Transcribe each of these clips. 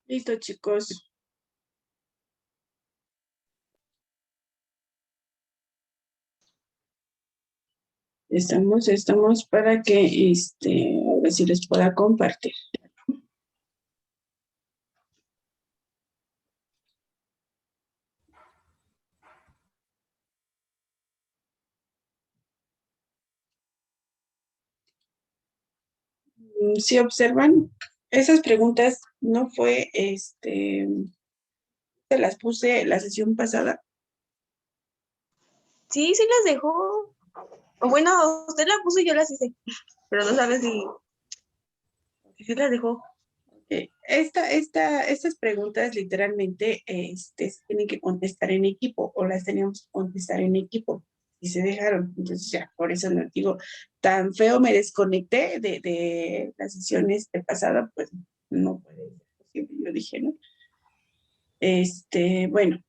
Listo, chicos. Estamos para que ahora sí les pueda compartir. Si observan, esas preguntas no fue, se las puse la sesión pasada. Sí, sí las dejó. Bueno, usted la puso y yo las hice, pero no sabe si sí las dejó. Estas preguntas literalmente se tienen que contestar en equipo o las teníamos que contestar en equipo y se dejaron. Entonces ya, por eso no digo, tan feo me desconecté de las sesiones de pasada, pues no puede ser posible, yo dije, ¿no? Bueno,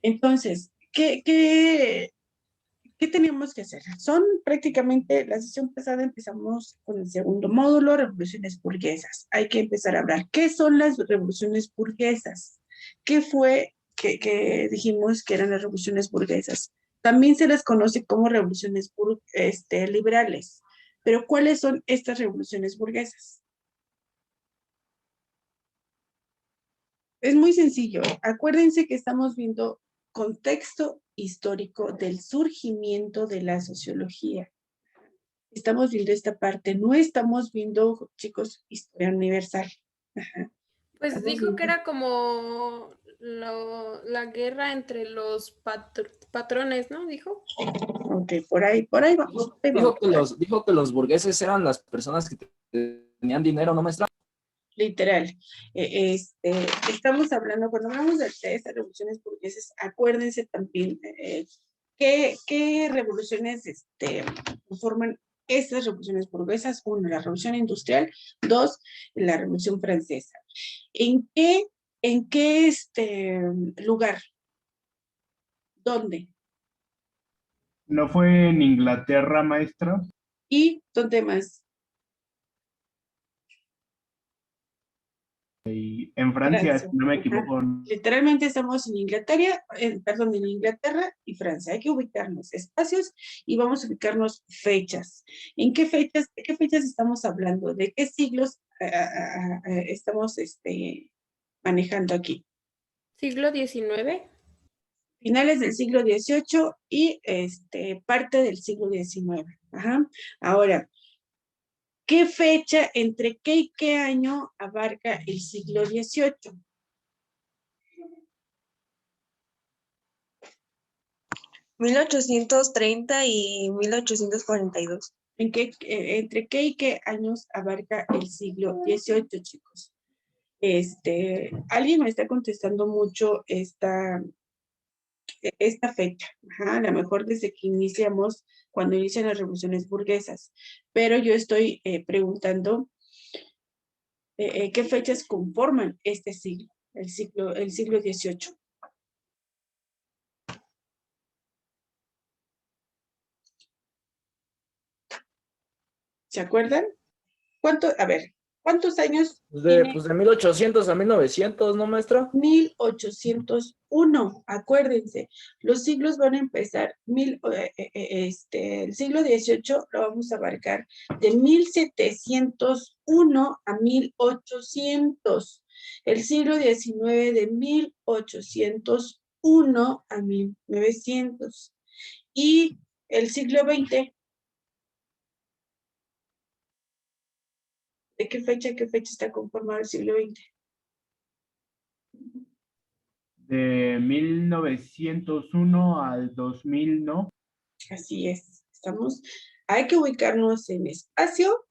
entonces, ¿qué teníamos que hacer? Son prácticamente, la sesión pasada empezamos con el segundo módulo, revoluciones burguesas. Hay que empezar a hablar. ¿Qué son las revoluciones burguesas? ¿Qué fue que dijimos que eran las revoluciones burguesas? También se les conoce como revoluciones liberales. Pero ¿cuáles son estas revoluciones burguesas? Es muy sencillo. Acuérdense que estamos viendo contexto histórico del surgimiento de la sociología. Estamos viendo esta parte, no estamos viendo, chicos, historia universal. Ajá. Pues Estamos dijo que viendo. era como la guerra entre los patrones, ¿no? Dijo. Ok, por ahí vamos. Dijo que los burgueses eran las personas que tenían dinero, ¿no, maestra? Literal. Estamos hablando, cuando hablamos de estas revoluciones burguesas, acuérdense también qué revoluciones forman estas revoluciones burguesas. Uno, la revolución industrial. Dos, la revolución francesa. ¿En qué lugar? ¿Dónde? ¿No fue en Inglaterra, maestra? ¿Y dónde más? Y en Francia, si no me equivoco. Literalmente estamos en Inglaterra, en Inglaterra y Francia. Hay que ubicarnos espacios y vamos a ubicarnos fechas. ¿De qué fechas estamos hablando? ¿De qué siglos estamos manejando aquí? Siglo XIX. Finales del siglo XVIII y parte del siglo XIX. Ajá. Ahora, ¿qué fecha, entre qué y qué año abarca el siglo XVIII? 1830 y 1842. ¿Entre qué y qué años abarca el siglo XVIII, chicos? Alguien me está contestando mucho esta fecha. Ajá, a lo mejor desde que iniciamos, cuando inician las revoluciones burguesas. Pero yo estoy preguntando qué fechas conforman este siglo, el siglo XVIII. ¿Se acuerdan? ¿Cuántos años tiene? Pues de 1800 a 1900, ¿no, maestra? 1801, acuérdense, los siglos van a empezar, el siglo XVIII lo vamos a abarcar de 1701 a 1800, el siglo XIX de 1801 a 1900 y el siglo XX. ¿De qué fecha está conformado el siglo XX? De 1901 al 2000, ¿no? Así es. Hay que ubicarnos en espacio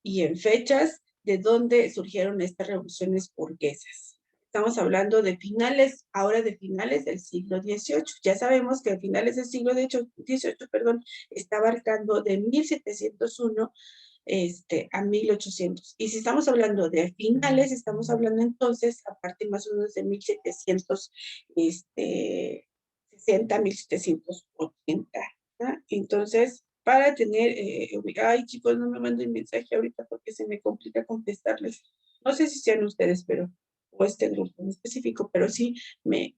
y en fechas de dónde surgieron estas revoluciones burguesas. Estamos hablando de finales del siglo XVIII. Ya sabemos que a finales del siglo XVIII, está abarcando de 1701 a 1800. Y si estamos hablando de finales, estamos hablando entonces a partir más o menos de 1760, 1780. ¿no? Entonces, para tener, ay chicos, no me manden mensaje ahorita porque se me complica contestarles. No sé si sean ustedes, pero o este grupo en específico, pero sí me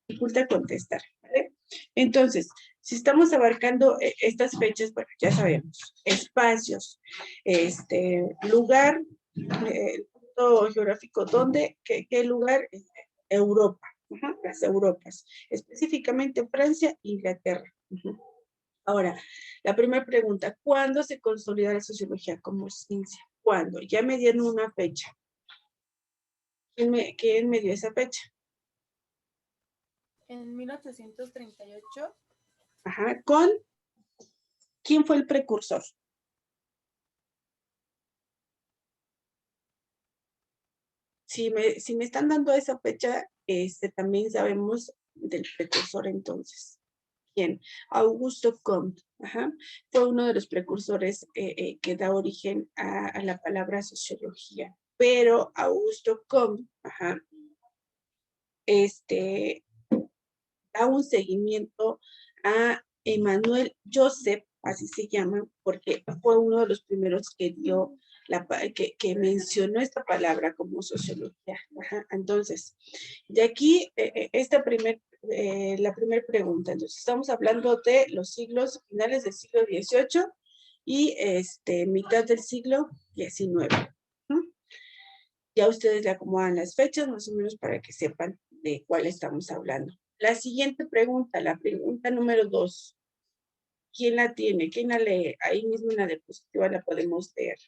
dificulta contestar, ¿vale? Entonces, si estamos abarcando estas fechas, bueno, ya sabemos, espacios, lugar, punto geográfico, ¿dónde? ¿Qué lugar? Europa, las Europas, específicamente Francia e Inglaterra. Ahora, la primera pregunta, ¿cuándo se consolida la sociología como ciencia? ¿Cuándo? Ya me dieron una fecha. ¿Quién me dio esa fecha? En 1838. Ajá, ¿quién fue el precursor? Si me están dando esa fecha, también sabemos del precursor entonces. ¿Quién? Augusto Comte. Ajá. Fue uno de los precursores que da origen a la palabra sociología. Pero Augusto Comte, ajá, da un seguimiento a Emmanuel Joseph, así se llama, porque fue uno de los primeros que dio que mencionó esta palabra como sociología. Ajá. Entonces, de aquí, la primera pregunta. Entonces, estamos hablando de los siglos, finales del siglo XVIII y mitad del siglo XIX. Ya ustedes le acomodan las fechas, más o menos, para que sepan de cuál estamos hablando. La siguiente pregunta, la pregunta número 2. ¿Quién la tiene? ¿Quién la lee? Ahí mismo en la diapositiva la podemos leer.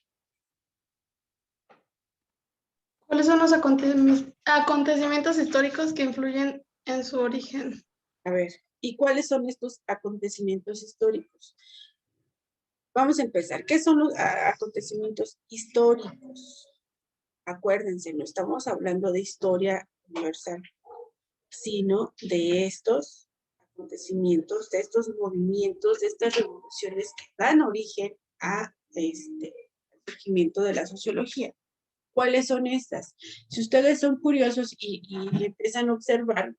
¿Cuáles son los acontecimientos históricos que influyen en su origen? A ver, ¿y cuáles son estos acontecimientos históricos? Vamos a empezar. ¿Qué son los acontecimientos históricos? Acuérdense, no estamos hablando de historia universal, sino de estos acontecimientos, de estos movimientos, de estas revoluciones que dan origen al surgimiento de la sociología. ¿Cuáles son estas? Si ustedes son curiosos y empiezan a observar,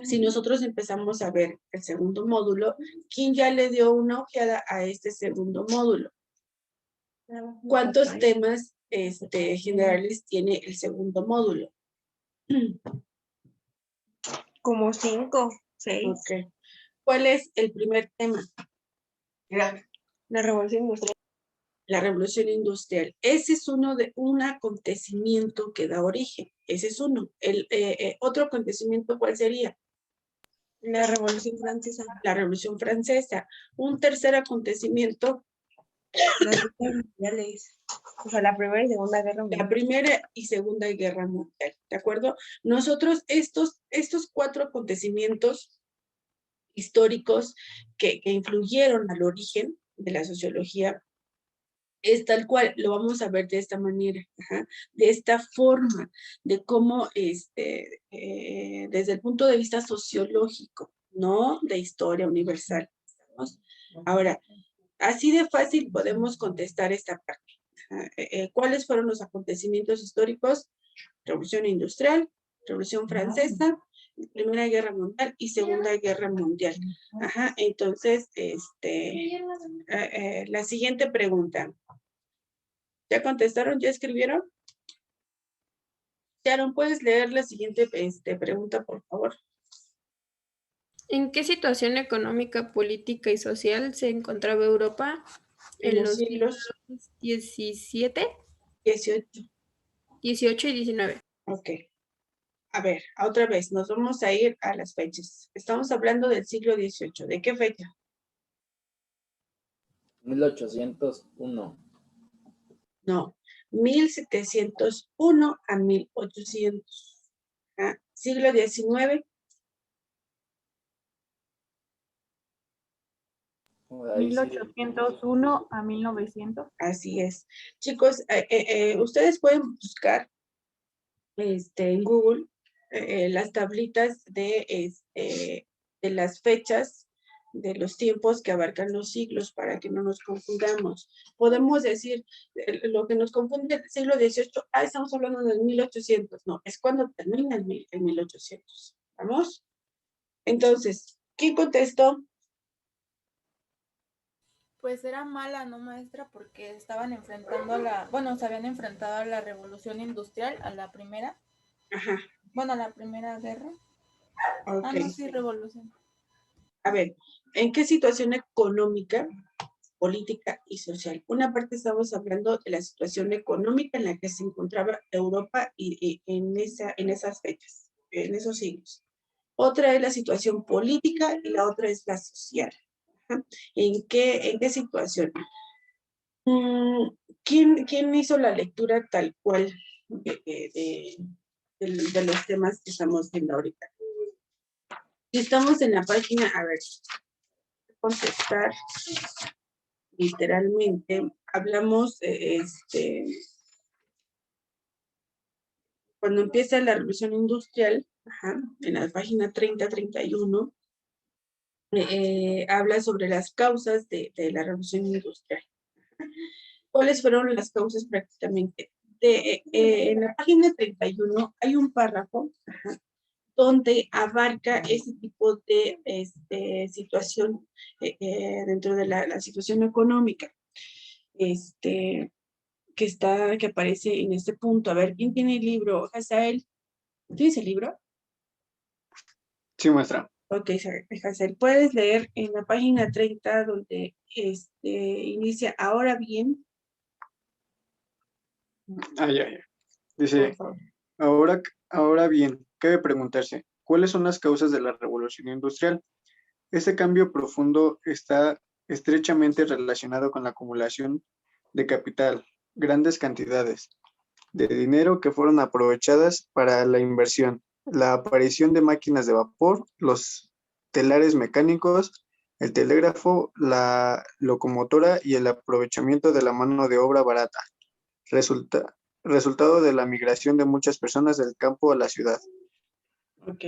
si nosotros empezamos a ver el segundo módulo, ¿quién ya le dio una ojeada a este segundo módulo? ¿Cuántos temas generales tiene el segundo módulo? Como 5, 6. Okay. ¿Cuál es el primer tema? La revolución industrial. La revolución industrial. Ese es un acontecimiento que da origen. Ese es uno. El otro acontecimiento, ¿cuál sería? La revolución francesa. La revolución francesa. Un tercer acontecimiento. Las guerras mundiales. O sea, la primera y segunda guerra mundial. La primera y segunda guerra mundial. ¿De acuerdo? Nosotros, estos 4 acontecimientos históricos que influyeron al origen de la sociología, es tal cual, lo vamos a ver de esta manera, ajá, de esta forma, de cómo, desde el punto de vista sociológico, no de historia universal. ¿Estamos? Ahora, así de fácil podemos contestar esta parte. ¿Cuáles fueron los acontecimientos históricos? Revolución Industrial, Revolución Francesa, Primera Guerra Mundial y Segunda Guerra Mundial. Ajá, entonces, la siguiente pregunta. ¿Ya contestaron? ¿Ya escribieron? Sharon, ¿puedes leer la siguiente pregunta, por favor? ¿En qué situación económica, política y social se encontraba Europa En en los los siglos siglos 17, 18. 18 y 19? Ok. A ver, otra vez, nos vamos a ir a las fechas. Estamos hablando del siglo XVIII. ¿De qué fecha? 1801. No, 1701 a 1800. Siglo XIX. Ahí sí. 1801 a 1900. Así es. Chicos, ustedes pueden buscar en Google las tablitas de las fechas, de los tiempos que abarcan los siglos para que no nos confundamos. Podemos decir, lo que nos confunde el siglo XVIII, estamos hablando del 1800. No, es cuando termina el 1800. ¿Vamos? Entonces, ¿quién contestó? Pues era mala, ¿no, maestra? Porque estaban enfrentando a la, bueno, se habían enfrentado a la revolución industrial, a la primera, Ajá, bueno, a la primera guerra. ok. Ah, no, sí, revolución. A ver, ¿en qué situación económica, política y social? Una parte estamos hablando de la situación económica en la que se encontraba Europa y en esas fechas, en esos siglos. Otra es la situación política y la otra es la social. Ajá. ¿En qué situación? ¿Quién hizo la lectura tal cual de los temas que estamos viendo ahorita? Si estamos en la página, a ver, contestar literalmente, hablamos, cuando empieza la revolución industrial, ajá, en la página 30-31, habla sobre las causas de la revolución industrial. ¿Cuáles fueron las causas prácticamente? En la página 31 hay un párrafo, ajá, donde abarca ese tipo de situación dentro de la situación económica que aparece en este punto. A ver, ¿quién tiene el libro? Hazael, ¿tienes el libro? Sí, maestra. Ok, Hazael, puedes leer en la página 30 donde inicia ahora bien, Ah, ya. por Dice, favor. ahora bien, cabe preguntarse, ¿cuáles son las causas de la revolución industrial? Este cambio profundo está estrechamente relacionado con la acumulación de capital, grandes cantidades de dinero que fueron aprovechadas para la inversión, la aparición de máquinas de vapor, los telares mecánicos, el telégrafo, la locomotora y el aprovechamiento de la mano de obra barata, resultado de la migración de muchas personas del campo a la ciudad. Ok.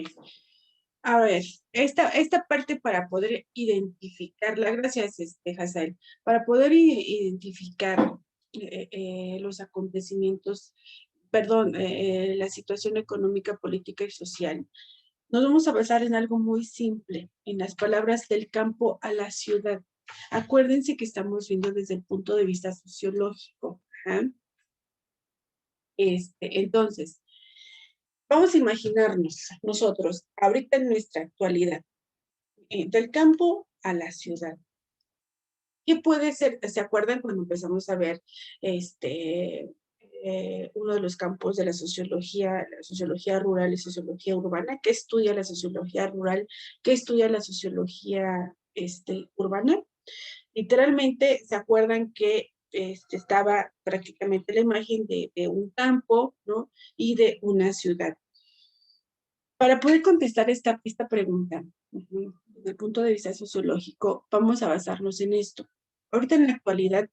A ver, esta parte para poder identificarla, gracias, Hazael, para poder identificar los acontecimientos, perdón, la situación económica, política y social, nos vamos a basar en algo muy simple, en las palabras del campo a la ciudad. Acuérdense que estamos viendo desde el punto de vista sociológico. ¿Ah? Entonces, vamos a imaginarnos nosotros, ahorita en nuestra actualidad, del campo a la ciudad. ¿Qué puede ser? ¿Se acuerdan cuando empezamos a ver uno de los campos de la sociología rural y sociología urbana? ¿Qué estudia la sociología rural? ¿Qué estudia la sociología urbana? Literalmente, ¿se acuerdan que estaba prácticamente la imagen de un campo, ¿no? Y de una ciudad. Para poder contestar esta pregunta, desde el punto de vista sociológico, vamos a basarnos en esto. Ahorita en la actualidad,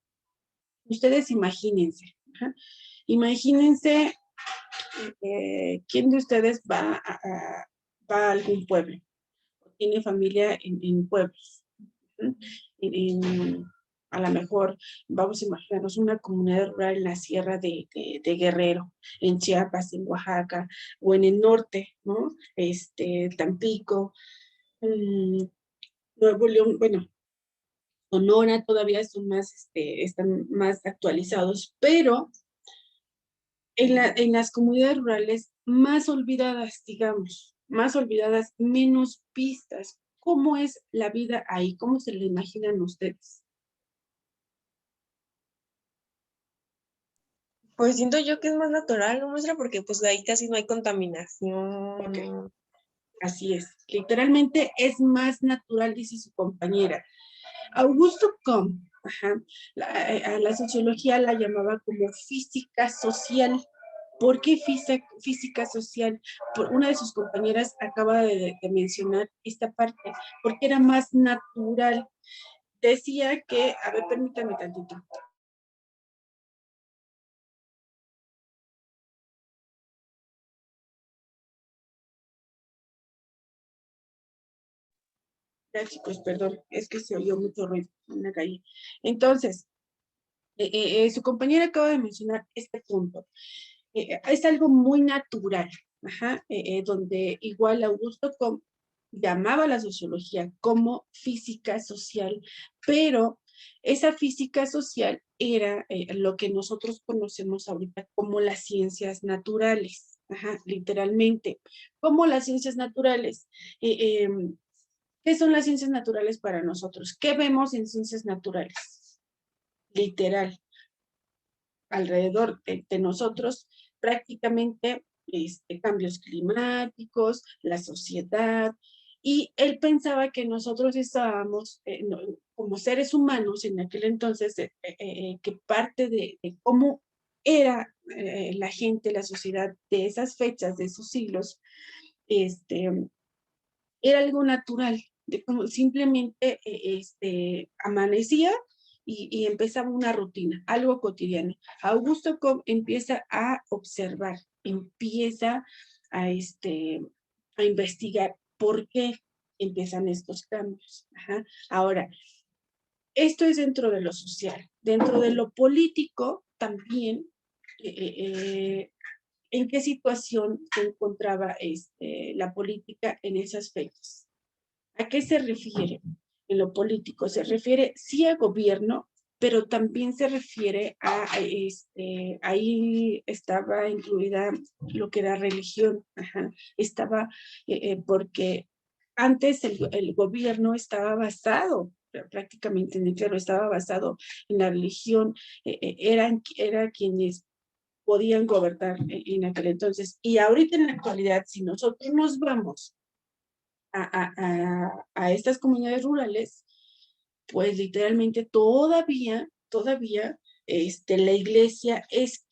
ustedes imagínense, imagínense quién de ustedes va a algún pueblo, tiene familia en pueblos. A lo mejor vamos a imaginarnos una comunidad rural en la sierra de Guerrero, en Chiapas, en Oaxaca, o en el norte, ¿no? Tampico, Nuevo León, bueno, Sonora todavía son más, están más actualizados, pero en las comunidades rurales más olvidadas, digamos, más olvidadas, menos vistas. ¿Cómo es la vida ahí? ¿Cómo se la imaginan ustedes? Pues siento yo que es más natural, ¿no, maestra? Porque pues ahí casi no hay contaminación. Ok. Así es, literalmente es más natural, dice su compañera. Augusto Comte, a la sociología la llamaba como física social. ¿Por qué física social? Una de sus compañeras acaba de mencionar esta parte, porque era más natural. Decía que, a ver, permítame tantito. Ya, chicos, perdón, es que se oyó mucho ruido en la calle. Entonces, su compañera acaba de mencionar este punto. Es algo muy natural, donde igual Augusto Comte llamaba a la sociología como física social, pero Esa física social era lo que nosotros conocemos ahorita como las ciencias naturales, ajá, literalmente, como las ciencias naturales. ¿Qué son las ciencias naturales para nosotros? ¿Qué vemos en ciencias naturales? Literal, alrededor de nosotros, prácticamente cambios climáticos, la sociedad, y él pensaba que nosotros estábamos, como seres humanos en aquel entonces, que parte de cómo era la gente, la sociedad de esas fechas, de esos siglos, era algo natural, de como simplemente amanecía y empezaba una rutina, algo cotidiano. Augusto Comte empieza a observar, empieza a, a investigar por qué empiezan estos cambios. Ajá. Ahora, esto es dentro de lo social. Dentro de lo político también, ¿en qué situación se encontraba la política en esas fechas? ¿A qué se refiere en lo político? Se refiere sí a gobierno, pero también se refiere a, ahí estaba incluida lo que era religión, ajá, estaba, porque antes el gobierno estaba basado prácticamente en el clero, estaba basado en la religión, era quienes podían gobernar en aquel entonces. Y ahorita en la actualidad, si nosotros nos vamos a estas comunidades rurales, pues literalmente todavía, la iglesia es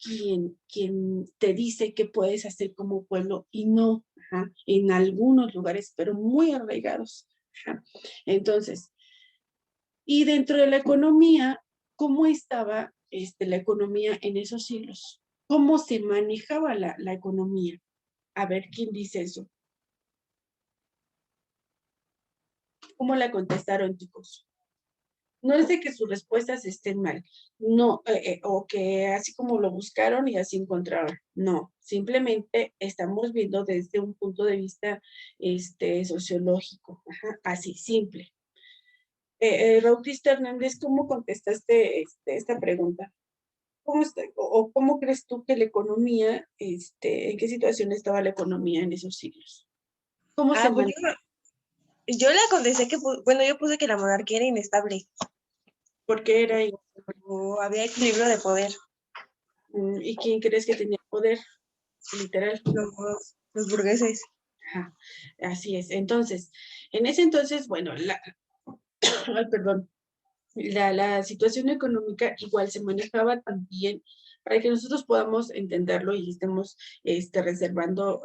quien te dice qué puedes hacer como pueblo y no, ajá, en algunos lugares, pero muy arraigados. Ajá. Entonces, y dentro de la economía, ¿cómo estaba la economía en esos siglos? ¿Cómo se manejaba la economía? A ver, ¿quién dice eso? ¿Cómo la contestaron, chicos? No es de que sus respuestas estén mal, no, o que así como lo buscaron y así encontraron, no, simplemente estamos viendo desde un punto de vista sociológico, ajá, así, simple. Bautista Hernández, ¿cómo contestaste esta pregunta? ¿Cómo o cómo crees tú que la economía, en qué situación estaba la economía en esos siglos? ¿Cómo se Pues yo la contesté que, bueno, yo puse que la monarquía era inestable, porque era o había equilibrio de poder. ¿Y quién crees que tenía poder? Literal. Los burgueses. Ajá, así es. Entonces, en ese entonces, bueno, ay, perdón, la situación económica igual se manejaba también para que nosotros podamos entenderlo y estemos reservando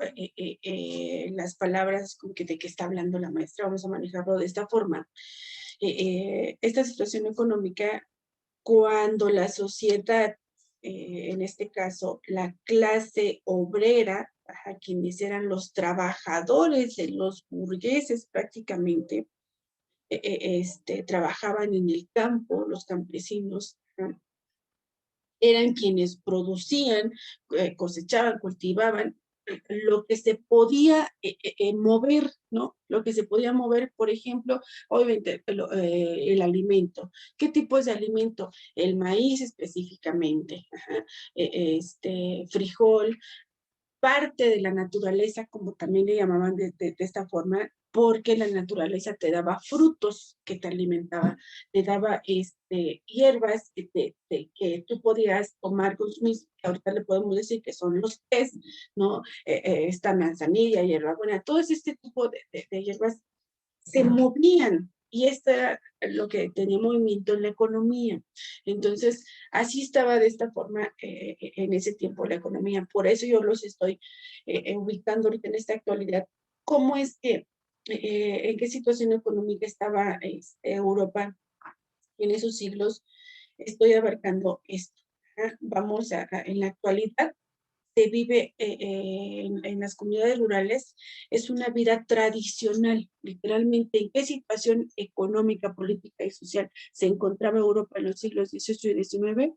las palabras con de que está hablando la maestra, vamos a manejarlo de esta forma. Esta situación económica, cuando la sociedad, en este caso, la clase obrera, ajá, quienes eran los trabajadores de los burgueses prácticamente, trabajaban en el campo, los campesinos, ¿no? Eran quienes producían, cosechaban, cultivaban lo que se podía mover, ¿no? Lo que se podía mover, por ejemplo, obviamente el alimento. ¿Qué tipos de alimento? El maíz específicamente, ajá, frijol, parte de la naturaleza, como también le llamaban de esta forma, porque la naturaleza te daba frutos que te alimentaban, te daba hierbas que tú podías tomar consumis, que ahorita le podemos decir que son los tés, ¿no? Esta manzanilla, hierbabuena, todo este tipo de hierbas se movían y esto era lo que tenía movimiento en la economía. Entonces, así estaba de esta forma en ese tiempo la economía. Por eso yo los estoy ubicando ahorita en esta actualidad. ¿Cómo es que, en qué situación económica estaba Europa en esos siglos? Estoy abarcando esto. Vamos en la actualidad se vive en las comunidades rurales es una vida tradicional, literalmente. ¿En qué situación económica, política y social se encontraba Europa en los siglos XVIII y XIX?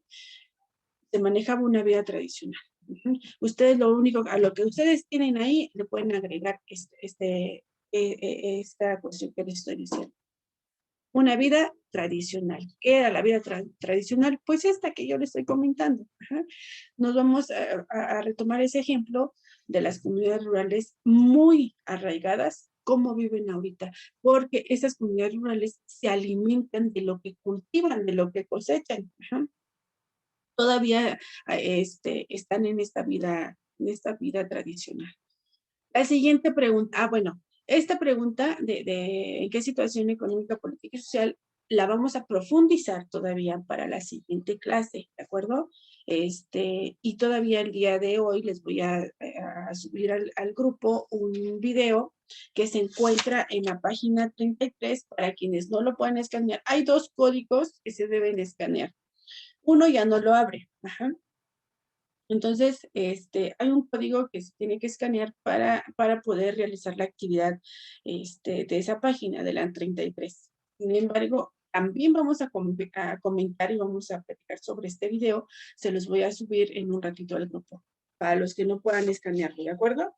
Se manejaba una vida tradicional. Ustedes lo único, a lo que ustedes tienen ahí, le pueden agregar esta cuestión que les estoy diciendo. una vida tradicional. ¿Qué era la vida tradicional? Pues esta que yo le estoy comentando. Ajá. Nos vamos a retomar ese ejemplo de las comunidades rurales muy arraigadas, cómo viven ahorita, porque esas comunidades rurales se alimentan de lo que cultivan, de lo que cosechan. Ajá. Todavía están en esta vida tradicional. La siguiente pregunta, bueno, esta pregunta de en qué situación económica, política y social la vamos a profundizar todavía para la siguiente clase, ¿de acuerdo? Y todavía el día de hoy les voy a subir al grupo un video que se encuentra en la página 33 para quienes no lo puedan escanear. Hay 2 códigos que se deben escanear. Uno ya no lo abre, ajá. Entonces, hay un código que se tiene que escanear para poder realizar la actividad de esa página de la 33. Sin embargo, también vamos a comentar y vamos a platicar sobre este video. Se los voy a subir en un ratito al grupo, para los que no puedan escanearlo, ¿de acuerdo?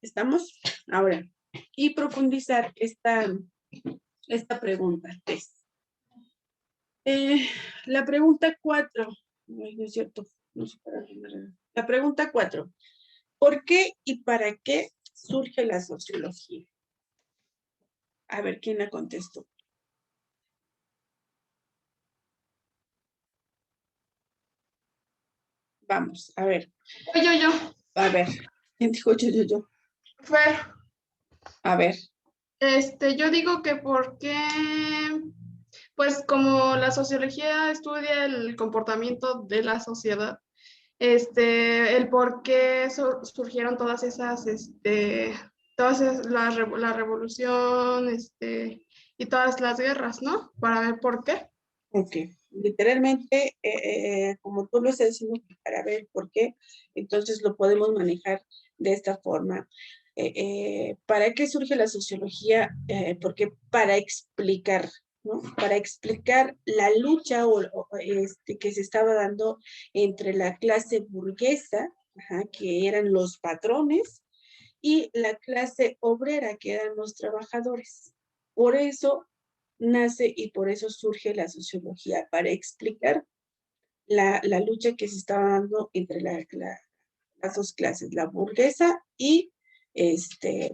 ¿Estamos? Ahora, y profundizar esta pregunta 3. La pregunta 4, no es cierto, no sé para qué la pregunta 4. ¿Por qué y para qué surge la sociología? A ver, ¿quién la contestó? Vamos, a ver. Yo. A ver, ¿quién dijo yo? Fer, A ver. yo digo que porque, pues como la sociología estudia el comportamiento de la sociedad, el por qué surgieron todas esas, la revolución, y todas las guerras, ¿no? Para ver por qué. Ok, literalmente, como tú lo estás diciendo, para ver por qué, entonces lo podemos manejar de esta forma. ¿Para qué surge la sociología? Porque para explicar, ¿no? Para explicar la lucha que se estaba dando entre la clase burguesa, ajá, que eran los patrones, y la clase obrera, que eran los trabajadores. Por eso nace y por eso surge la sociología, para explicar la lucha que se estaba dando entre las 2 clases, la burguesa y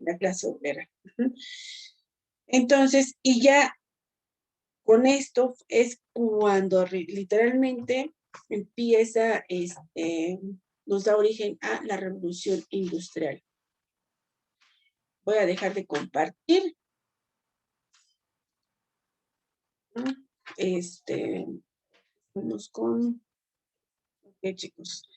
la clase obrera. Entonces, y ya con esto es cuando literalmente empieza, nos da origen a la revolución industrial. Voy a dejar de compartir. Vamos con... Ok, chicos.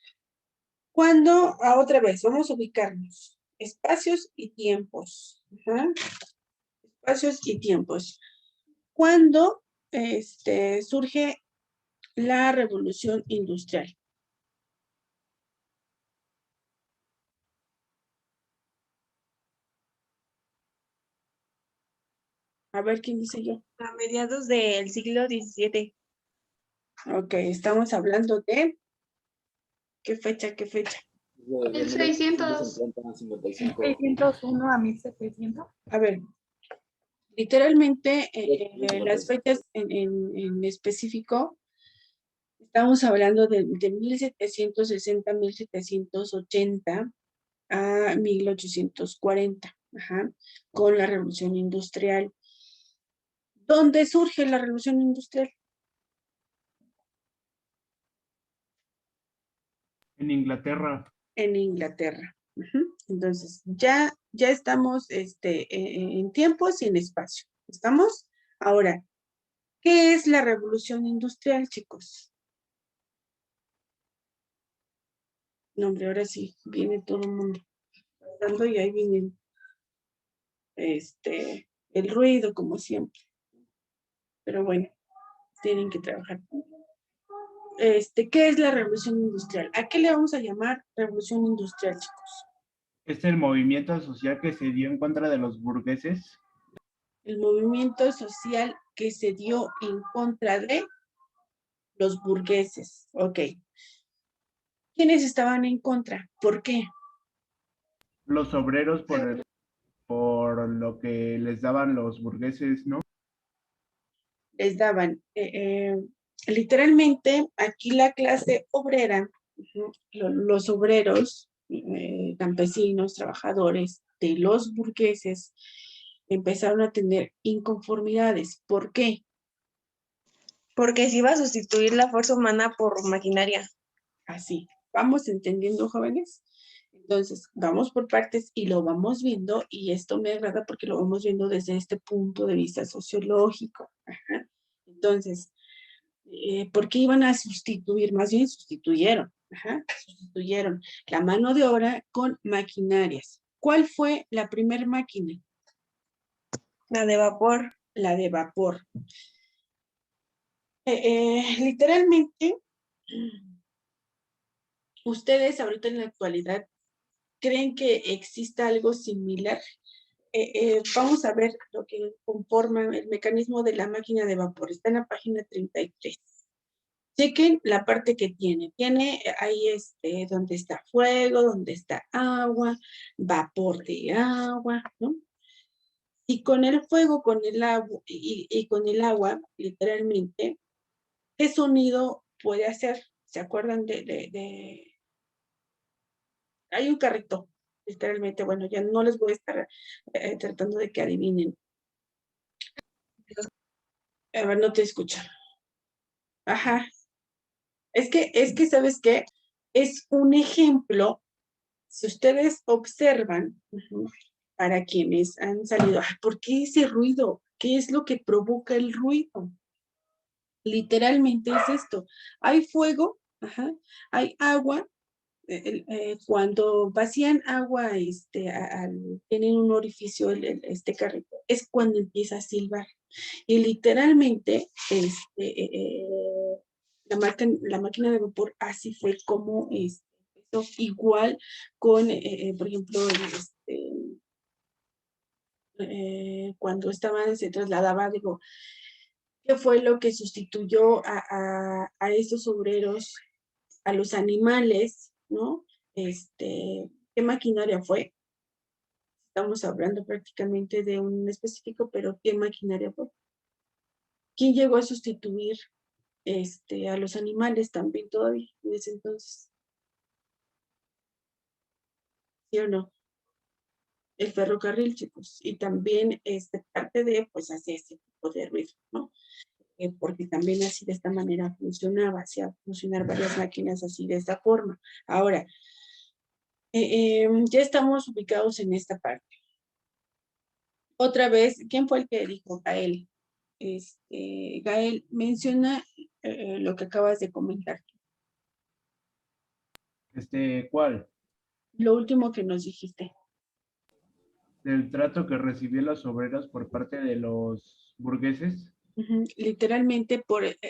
Otra vez, vamos a ubicarnos. Espacios y tiempos. Ajá. Espacios y tiempos. ¿Cuándo surge la revolución industrial? A ver, ¿quién dice yo? A mediados del siglo XVII. Ok, estamos hablando de... ¿Qué fecha? 1600. 601 a 1700. A ver, literalmente las fechas en específico, estamos hablando de 1760, 1780 a 1840, ajá, con la revolución industrial. ¿Dónde surge la revolución industrial? En Inglaterra. En Inglaterra. Ujú. Entonces, ya estamos en tiempos y en espacio. ¿Estamos? Ahora, ¿qué es la revolución industrial, chicos? No, hombre, ahora sí, viene todo el mundo pasando y ahí viene el ruido, como siempre. Pero bueno, tienen que trabajar. ¿Qué es la revolución industrial? ¿A qué le vamos a llamar revolución industrial, chicos? Es el movimiento social que se dio en contra de los burgueses. El movimiento social que se dio en contra de los burgueses. Ok. ¿Quiénes estaban en contra? ¿Por qué? Los obreros por lo que les daban los burgueses, ¿no? les daban, literalmente, aquí la clase obrera, los obreros, campesinos, trabajadores de los burgueses, empezaron a tener inconformidades. ¿Por qué? Porque se iba a sustituir la fuerza humana por maquinaria. Así, ¿vamos entendiendo, jóvenes? Entonces, vamos por partes y lo vamos viendo, y esto me agrada porque lo vamos viendo desde este punto de vista sociológico. Ajá. Entonces, ¿por qué iban a sustituir? Más bien sustituyeron, sustituyeron la mano de obra con maquinarias. ¿Cuál fue la primera máquina? La de vapor. La de vapor. Literalmente, ustedes ahorita en la actualidad, ¿creen que exista algo similar? Vamos a ver lo que conforma el mecanismo de la máquina de vapor. Está en la página 33. Chequen la parte que tiene. Tiene ahí donde está fuego, donde está agua, vapor de agua, ¿no? Y con el fuego, con el agua y con el agua, literalmente, ¿qué sonido puede hacer? ¿Se acuerdan de... Hay un carrito, literalmente, bueno, ya no les voy a estar tratando de que adivinen. A ver, no te escucho. Ajá. Es que, ¿sabes qué? Es un ejemplo, si ustedes observan, para quienes han salido, ¿por qué ese ruido? ¿Qué es lo que provoca el ruido? Literalmente es esto. Hay fuego, hay agua. Cuando vacían agua, tienen un orificio, este carrito, es cuando empieza a silbar. Y literalmente, la máquina de vapor así fue como empezó. Igual con, por ejemplo, cuando se trasladaba, digo, ¿qué fue lo que sustituyó a estos obreros, a los animales, ¿no? ¿Qué maquinaria fue? Estamos hablando prácticamente de un específico, pero ¿qué maquinaria fue? ¿Quién llegó a sustituir a los animales también todavía en ese entonces? ¿Sí o no? El ferrocarril, chicos, y también parte de, pues, hace ese tipo de ruido, ¿no? Porque también así de esta manera funcionaba, hacía funcionar varias máquinas así de esta forma. Ahora, ya estamos ubicados en esta parte. Otra vez, ¿quién fue el que dijo? Gael. Gael, menciona lo que acabas de comentar. ¿Cuál? Lo último que nos dijiste. Del trato que recibían los obreros por parte de los burgueses. Literalmente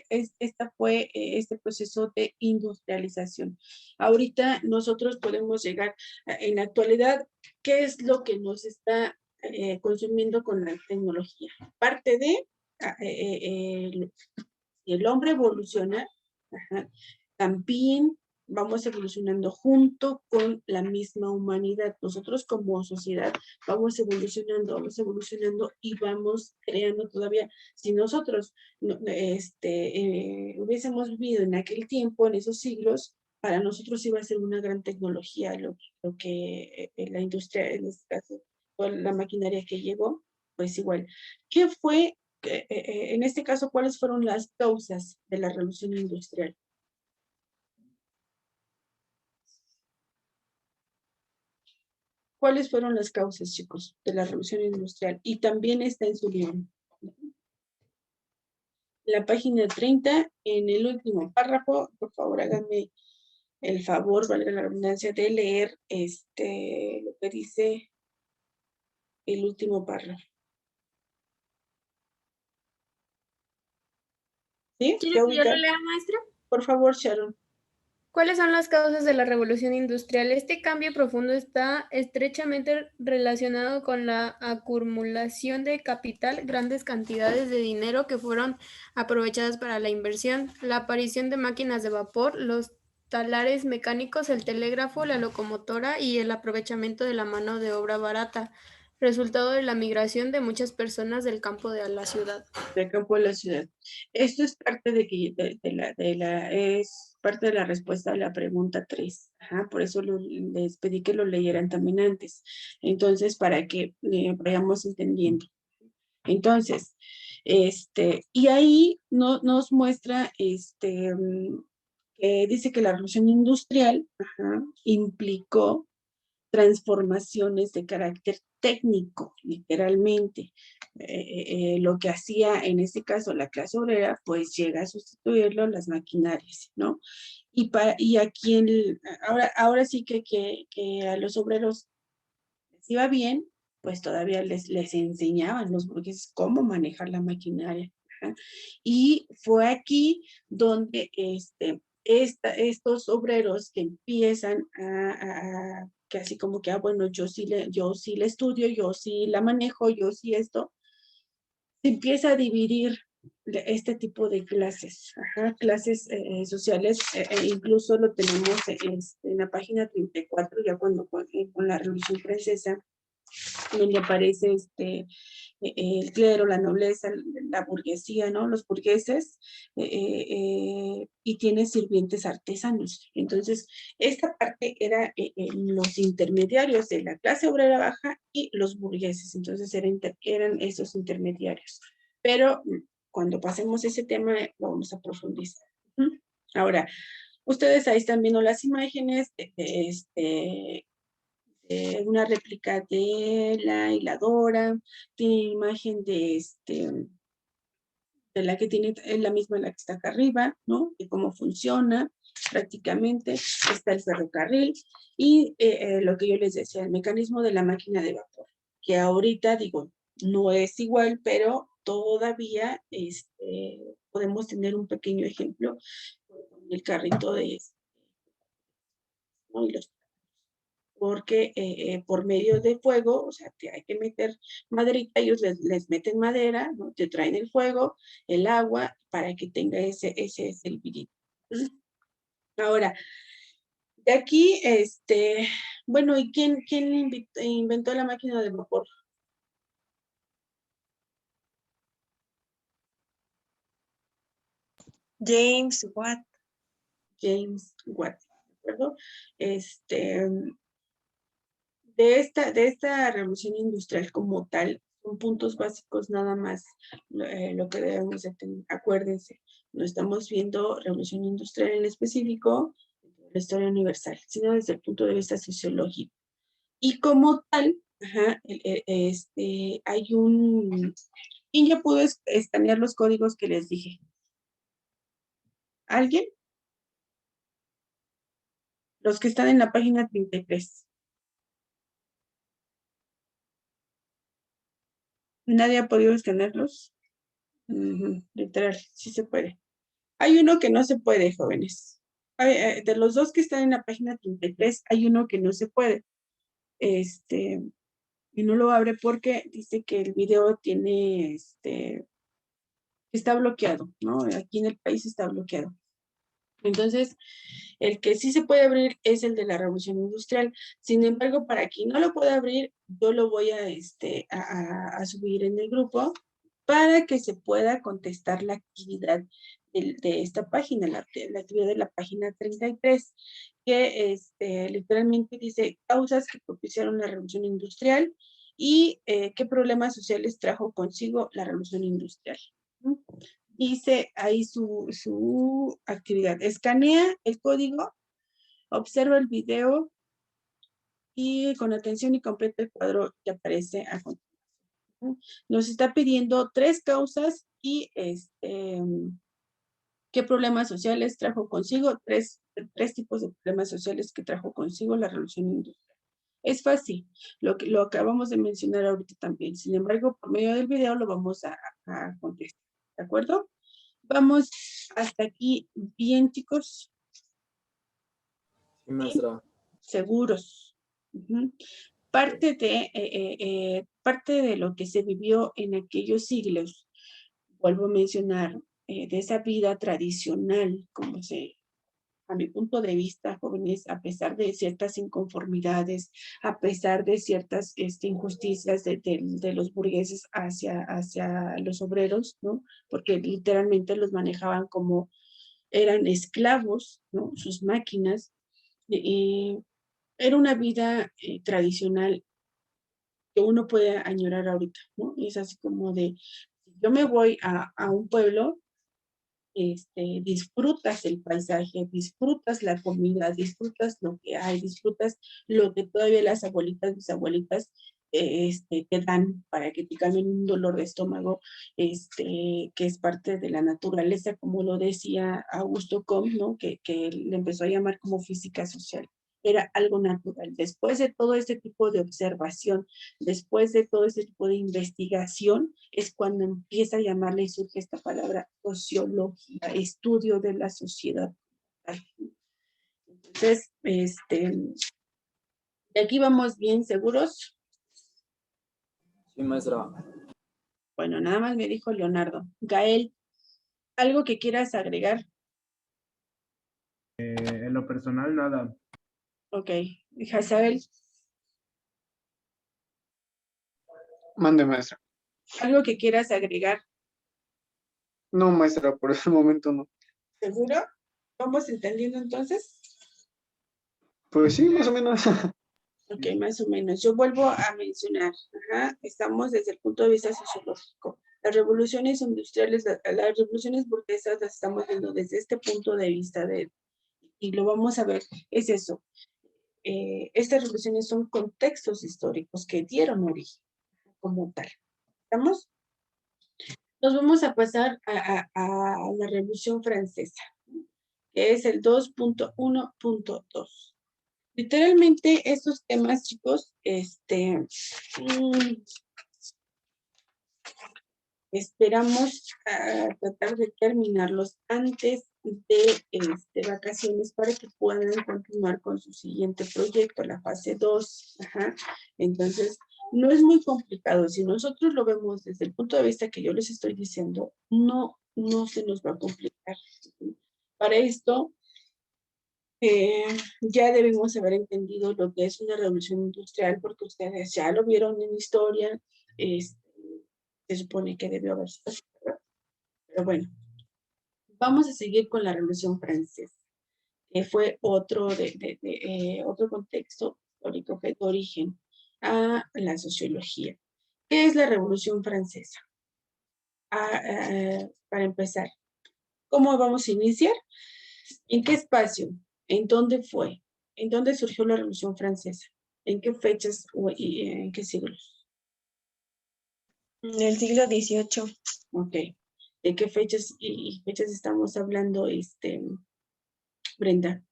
esta fue este proceso de industrialización. Ahorita nosotros podemos llegar, en la actualidad, ¿qué es lo que nos está consumiendo con la tecnología? Parte de el hombre evoluciona, también vamos evolucionando junto con la misma humanidad. Nosotros como sociedad vamos evolucionando y vamos creando todavía. Si nosotros hubiésemos vivido en aquel tiempo, en esos siglos, para nosotros iba a ser una gran tecnología lo que la industria, en este caso, toda la maquinaria que llegó, pues igual. ¿Qué fue, en este caso, cuáles fueron las causas de la revolución industrial? ¿Cuáles fueron las causas, chicos, de la revolución industrial? Y también está en su libro. La página 30, en el último párrafo, por favor, háganme el favor, valga la redundancia, de leer lo que dice el último párrafo. ¿Sí? ¿Quiere que yo lo lea, maestra? Por favor, Sharon. ¿Cuáles son las causas de la revolución industrial? Este cambio profundo está estrechamente relacionado con la acumulación de capital, grandes cantidades de dinero que fueron aprovechadas para la inversión, la aparición de máquinas de vapor, los talares mecánicos, el telégrafo, la locomotora y el aprovechamiento de la mano de obra barata. resultado de la migración de muchas personas del campo de la ciudad. Del campo de la ciudad. Esto es parte es parte de la respuesta a la pregunta 3. Ajá, por eso les pedí que lo leyeran también antes. Entonces, para que vayamos entendiendo. Entonces, y ahí nos muestra, que dice que la revolución industrial, ajá, implicó transformaciones de carácter técnico, literalmente. Lo que hacía en este caso la clase obrera, pues llega a sustituirlo las maquinarias, ¿no? Y aquí ahora sí que a los obreros les iba bien, pues todavía les enseñaban los burgueses cómo manejar la maquinaria. ¿Verdad? Y fue aquí donde estos obreros que empiezan que así como que, bueno, yo sí le estudio, yo sí la manejo, yo sí esto, se empieza a dividir este tipo de clases, ajá, clases sociales, incluso lo tenemos en la página 34, ya cuando con la Revolución Francesa, donde aparece el clero, la nobleza, la burguesía, ¿no? Los burgueses, y tiene sirvientes artesanos. Entonces, esta parte era los intermediarios de la clase obrera baja y los burgueses. Entonces, eran esos intermediarios. Pero cuando pasemos ese tema, lo vamos a profundizar. Ahora, ustedes ahí están viendo las imágenes de una réplica de la hiladora, tiene imagen de la que tiene, es la misma la que está acá arriba, ¿no? De cómo funciona prácticamente, está el ferrocarril y lo que yo les decía, el mecanismo de la máquina de vapor, que ahorita digo, no es igual, pero todavía podemos tener un pequeño ejemplo con el carrito ¿no? Y los porque por medio de fuego, o sea, hay que meter maderita, ellos les meten madera, ¿no? Te traen el fuego, el agua, para que tenga ese silbidito. Ahora, de aquí, bueno, ¿y quién inventó la máquina de vapor? James Watt. James Watt, ¿de acuerdo? De esta revolución industrial como tal, son puntos básicos nada más lo que debemos de tener. Acuérdense, no estamos viendo revolución industrial en específico, la historia universal, sino desde el punto de vista sociológico. Y como tal, ajá, hay ¿quién ya pudo escanear los códigos que les dije? ¿Alguien? Los que están en la página 33. ¿Nadie ha podido escanearlos? Literal, sí se puede. Hay uno que no se puede, jóvenes. De los dos que están en la página 33, hay uno que no se puede. Y no lo abre porque dice que el video tiene, está bloqueado, ¿no? Aquí en el país está bloqueado. Entonces, el que sí se puede abrir es el de la revolución industrial. Sin embargo, para quien no lo pueda abrir, yo lo voy a subir en el grupo para que se pueda contestar la actividad de esta página, la actividad de la página 33, que literalmente dice causas que propiciaron la revolución industrial y qué problemas sociales trajo consigo la revolución industrial. Dice ahí su actividad. Escanea el código, observa el video y con atención y completa el cuadro que aparece a continuación. Nos está pidiendo 3 causas y qué problemas sociales trajo consigo, tres tipos de problemas sociales que trajo consigo la revolución industrial. Es fácil, lo acabamos de mencionar ahorita también. Sin embargo, por medio del video lo vamos a contestar, ¿de acuerdo? Vamos hasta aquí bien, chicos. Sí, maestra. Seguros. Parte de lo que se vivió en aquellos siglos, vuelvo a mencionar, de esa vida tradicional, como se a mi punto de vista, jóvenes, a pesar de ciertas inconformidades, a pesar de ciertas injusticias de los burgueses hacia los obreros, ¿no? Porque literalmente los manejaban como eran esclavos, ¿no? Sus máquinas. Y era una vida tradicional que uno puede añorar ahorita, ¿no? Es así como de, yo me voy a un pueblo, disfrutas el paisaje, disfrutas la comida, disfrutas lo que hay, disfrutas lo que todavía las abuelitas, mis abuelitas, te dan para que te calmen un dolor de estómago, que es parte de la naturaleza, como lo decía Augusto Comte, ¿no? Que le empezó a llamar como física social. Era algo natural. Después de todo este tipo de observación, después de todo este tipo de investigación, es cuando empieza a llamarle y surge esta palabra sociología, estudio de la sociedad. Entonces, de aquí vamos bien seguros. Sí, maestra. Bueno, nada más me dijo Leonardo. Gael, ¿algo que quieras agregar? En lo personal, nada. Ok. Hazael, Mande, maestra. ¿algo que quieras agregar? No, maestra, por el momento no. ¿Seguro? ¿Vamos entendiendo entonces? Pues sí, más o menos. Ok, más o menos. Yo vuelvo a mencionar, estamos desde el punto de vista sociológico. Las revoluciones industriales, las revoluciones burguesas las estamos viendo desde este punto de vista y lo vamos a ver, es eso. Estas revoluciones son contextos históricos que dieron origen como tal. ¿Estamos? Nos vamos a pasar a la Revolución Francesa, que es el 2.1.2. Literalmente estos temas, chicos, esperamos tratar de terminarlos antes de vacaciones para que puedan continuar con su siguiente proyecto, la fase 2. Entonces, no es muy complicado. Si nosotros lo vemos desde el punto de vista que yo les estoy diciendo, no se nos va a complicar. Para esto, ya debemos haber entendido lo que es una revolución industrial, porque ustedes ya lo vieron en historia, se supone que debió haber sido, pero bueno, vamos a seguir con la Revolución Francesa, que fue otro otro contexto histórico que dio origen a la sociología. ¿Qué es la Revolución Francesa? Para empezar, ¿cómo vamos a iniciar? ¿En qué espacio? ¿En dónde fue? ¿En dónde surgió la Revolución Francesa? ¿En qué fechas y en qué siglos? En el siglo XVIII. Ok. ¿De qué fechas y fechas estamos hablando, Brenda?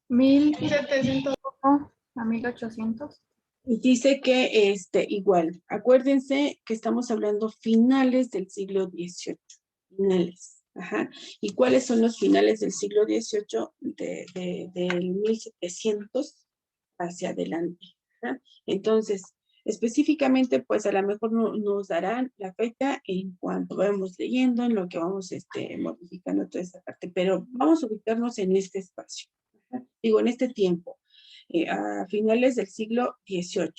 1700. a 1800. Dice que igual, acuérdense que estamos hablando finales del siglo XVIII, finales, ¿Y cuáles son los finales del siglo XVIII? Del 1700 hacia adelante, Entonces, específicamente, pues a lo mejor nos darán la fecha en cuanto vamos leyendo, en lo que vamos modificando toda esta parte, pero vamos a ubicarnos en este espacio, digo, en este tiempo. A finales del siglo XVIII.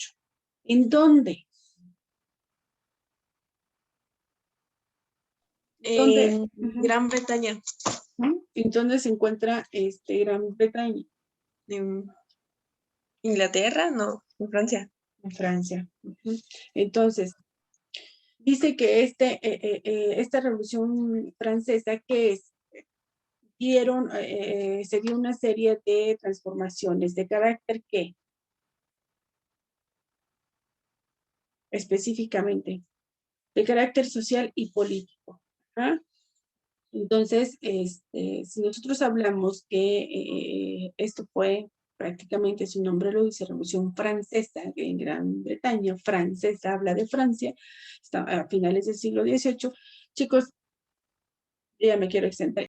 ¿En dónde? En Gran Bretaña. ¿En dónde se encuentra Gran Bretaña? En Inglaterra, no, en Francia. En Francia. Entonces, dice que esta Revolución Francesa, que es, se dio una serie de transformaciones de carácter que específicamente de carácter social y político. Entonces, si nosotros hablamos que esto fue prácticamente, su nombre lo dice, Revolución Francesa en Gran Bretaña, francesa, habla de Francia, está a finales del siglo XVIII. Chicos, yo ya me quiero extender.